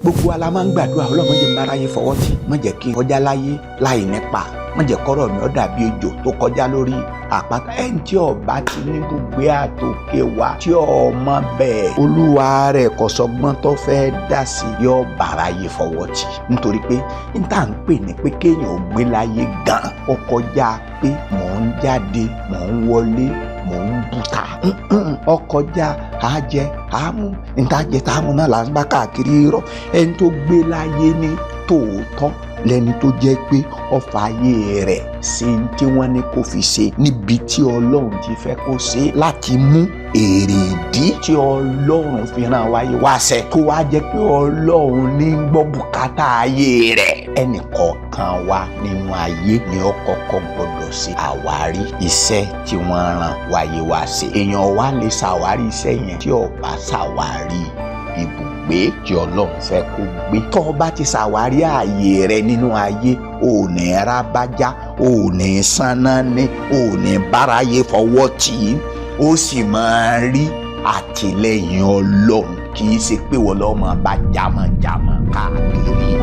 gbogbo ala máa ń gbàdúrà Ọlọ́run má jẹ́ n báráyé fọwọ́ tì, má jẹ́ kí n kọjá láyé láì nípa, má jẹ́ kọ́rọ̀ mi ó dàbí ejò tó kọjá lórí àpáta. ẹni tí ọba ti ní gbogbo àtòkè wá tí ọmọ bẹ́ẹ̀ olúwa rẹ̀ kò sọgbọ́n tó fẹ́ dá sí yóò báráyé fọwọ́ tì, nítorí pé n tá à ń pè ní pé kéèyàn ò gbé láyé gan ó kọjá pé mò ń jáde mò ń wọlé mò ń bùtà ó kọjá àjẹ àmú níta jẹ tààmú náà là ń bá káàkiri rọ. ẹni tó gbé láyé ní tòótọ́ lẹni tó jẹ́ pé ọfà ayé rẹ̀ ṣe tí wọ́n ní kó fi ṣe níbi tí Ọlọ́run ti fẹ́ kó ṣe láti mú èrè ìdí tí Ọlọ́run fi rán wáyé wá ṣẹ tó wá jẹ́ pé Ọlọ́run ní gbọ́ bùkátà ayé rẹ̀. ẹnì kọ̀ọ̀kan wa nínú ayé ni ó kọ́kọ́ gbọ́dọ̀ ṣe àwárí iṣẹ́ tí wọ́n rán wáyé wá ṣe. èèyàn wá lè ṣàwárí iṣẹ́ yẹn tí ó bá ṣàwárí ibùgbé tí Ọlọ́run fẹ́ kó gbé. tó o bá ti ṣàwárí ààyè rẹ nínú ayé ò ní rábájá ò ní sánáni ò ní báráyé fọwọ́ tì í ó sì máa rí àtìlẹ́yìn Ọlọ́run kì í ṣe pé wọ́n lọ́ọ́ máa bá jámọ̀jámọ̀ káàkiri.